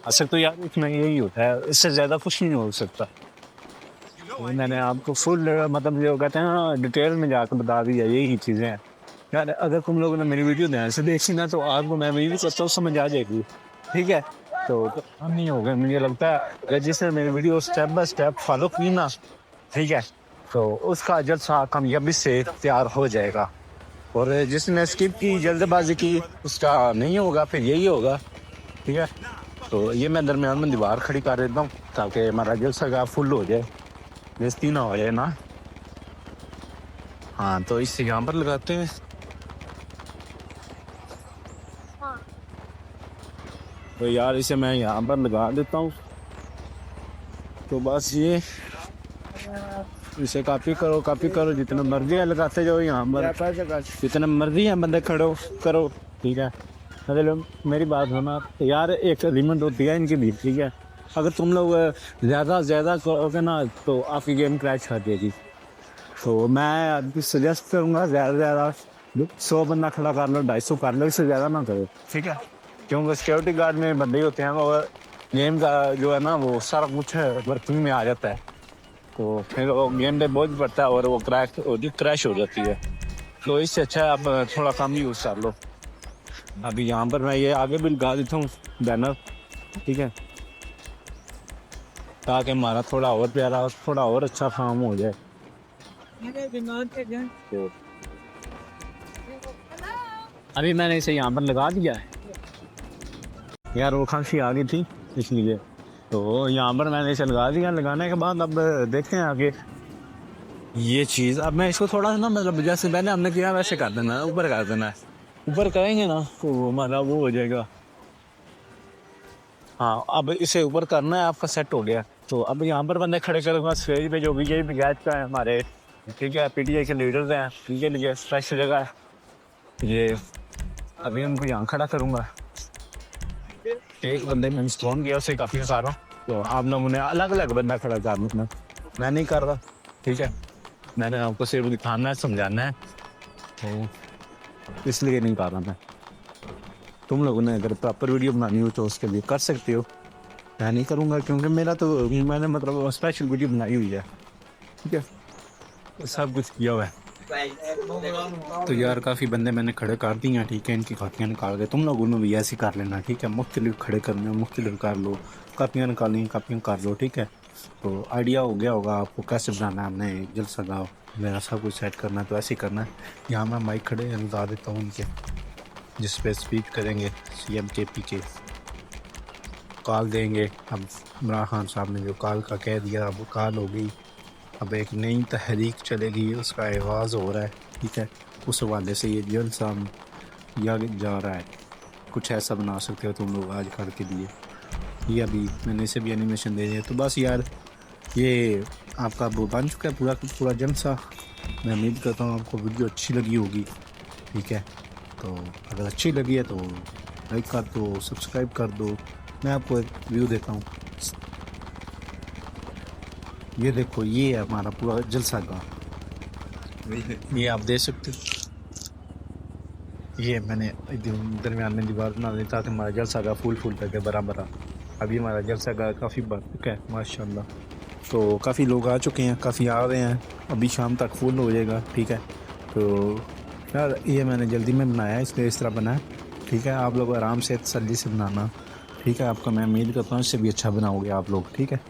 असर तो यार इसमें यही होता है, इससे ज़्यादा कुछ नहीं हो सकता। तो मैंने आपको फुल मतलब जो कहते हैं ना डिटेल में जाकर बता दिया, यही चीज़ें हैं यार। अगर तुम लोगों ने मेरी वीडियो ध्यान से देखी ना, तो आपको मैं भी करता हूँ समझ आ जाएगी, ठीक है। तो हम नहीं हो गए, मुझे लगता है अगर जिसने मेरी video step by step follow की ना, ठीक है, तो उसका जलसा कामयाबी से तैयार हो जाएगा। और जिसने स्किप की, जल्दबाजी की, उसका नहीं होगा, फिर यही होगा, ठीक है। तो ये मैं दरमियान में दीवार खड़ी कर देता हूँ ताकि हमारा जलसा का फुल हो जाए, बेइज्जती ना हो जाए ना। हाँ, तो इससे यहाँ पर लगाते हैं। तो यार इसे मैं यहाँ पर लगा देता हूँ, तो बस ये इसे काफ़ी करो जितना मर्जी है लगाते जाओ, यहाँ पर जितना मर्जी है बंदे खड़ो करो, ठीक है। मतलब मेरी बात सुना यार, एक लिमिट होती है इनकी भी, ठीक है। अगर तुम लोग ज़्यादा करोगे ना, तो आपकी गेम क्रैश कर देगी। तो मैं अभी सजेस्ट करूँगा ज़्यादा से ज़्यादा 100 बंदा खड़ा कर लो, 250 कर लो, इससे ज़्यादा ना करो, ठीक है। क्योंकि सिक्योरिटी गार्ड में बंदे होते हैं, और गेम का जो है ना वो सारा कुछ वर्किंग में आ जाता है, तो फिर वो गेम पे बोझ पड़ता है और वो क्रैश हो जाती है। तो इससे अच्छा है आप थोड़ा कम यूज़ कर लो। अभी यहाँ पर मैं ये आगे भी लगा देता हूँ बैनर, ठीक है, ताकि हमारा थोड़ा और प्यारा, थोड़ा और अच्छा काम हो जाए। तो अभी मैंने इसे यहाँ पर लगा दिया है यार, वो खांसी आ गई थी इसलिए, तो यहाँ पर मैंने इसे लगा दिया। लगाने के बाद अब देखते हैं आगे ये चीज़। अब मैं इसको थोड़ा सा ना मतलब जैसे पहले हमने किया वैसे कर देना है, ऊपर कर देना है, ऊपर करेंगे ना तो हमारा वो हो जाएगा। हाँ, अब इसे ऊपर करना है, आपका सेट हो गया। तो अब यहाँ पर बंदे खड़े करूँगा स्टेज पे, जो बीजेपी गैस का है हमारे, ठीक है, पीटीआई के लीडर्स हैं, उनके लिए स्पेशल जगह है ये। अभी उनको यहाँ खड़ा करूँगा, एक बंदे में स्टोन किया उसे काफ़ी सारा, तो आप लोगों ने अलग अलग बंदा खड़ा करना, मैं नहीं कर रहा, ठीक है। मैंने आपको सिर्फ दिखाना है, समझाना है, तो इसलिए नहीं कर रहा मैं। तुम लोगों ने अगर प्रॉपर वीडियो बनानी हो तो उसके लिए कर सकते हो, मैं नहीं करूँगा क्योंकि मेरा तो मैंने मतलब स्पेशल वीडियो बनाई हुई है, ठीक है, तो सब कुछ किया हुआ है। तो यार काफ़ी बंदे मैंने खड़े कर दिए हैं, ठीक है, इनकी कापियाँ निकाल के तुम लोगों ने भी ऐसे कर लेना, ठीक है। मुख्तलिफ खड़े करने, मुख्तलिफ कर लो, कापियाँ निकालनी, कापियाँ कर लो, ठीक है। तो आइडिया हो गया होगा आपको कैसे बनाना है, हमने जलसा का मेरा सब कुछ सेट करना है, तो ऐसे ही करना है। यहाँ मैं माइक खड़े लगा देता हूँ उनके, जिस पे स्पीच करेंगे CM KP के, कॉल देंगे। अब इमरान खान साहब ने जो कॉल का कह दिया, अब कॉल हो गई, अब एक नई तहरीक चलेगी, उसका आगाज़ हो रहा है, ठीक है। उस हवाले से ये जलसा किया जा रहा है। कुछ ऐसा बना सकते हो तुम लोग आज कल के लिए, ये अभी मैंने इसे भी एनिमेशन दे दिया। तो बस यार ये आपका वो बन चुका है पूरा जलसा। मैं उम्मीद करता हूँ आपको वीडियो अच्छी लगी होगी, ठीक है। तो अगर अच्छी लगी है तो लाइक कर दो, सब्सक्राइब कर दो। मैं आपको एक व्यू देता हूँ, ये देखो, ये है हमारा पूरा जलसा गाह। ये आप देख सकते हो, ये मैंने दरमियान में दीवार बना दी ताकि हमारा जलसा गाह फूल फूल करके बड़ा बड़ा। अभी हमारा जलसा गाह काफ़ी बढ़ चुका है माशाल्लाह। तो काफ़ी लोग आ चुके हैं, काफ़ी आ रहे हैं, अभी शाम तक फुल हो जाएगा। ठीक है, तो यार ये मैंने जल्दी में बनाया है इसलिए इस तरह बना है। ठीक है, आप लोग आराम से तसल्ली से बनाना। ठीक है, आपका मैं उम्मीद करता हूँ इससे भी अच्छा बनाओगे आप लोग। ठीक है,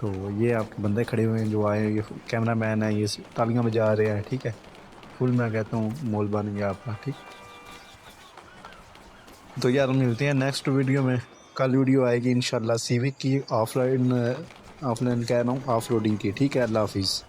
तो ये आपके बंदे खड़े हुए हैं जो आए हैं, ये कैमरा मैन है, ये तालियां बजा रहे हैं। ठीक है, फुल मैं कहता हूँ मोल बन गया आपका। ठीक, तो यार मिलते हैं नेक्स्ट वीडियो में। कल वीडियो आएगी इंशाल्लाह सिविक की, ऑफलाइन कह रहा हूँ, ऑफ रोडिंग की। ठीक है, अल्लाह हाफिज़।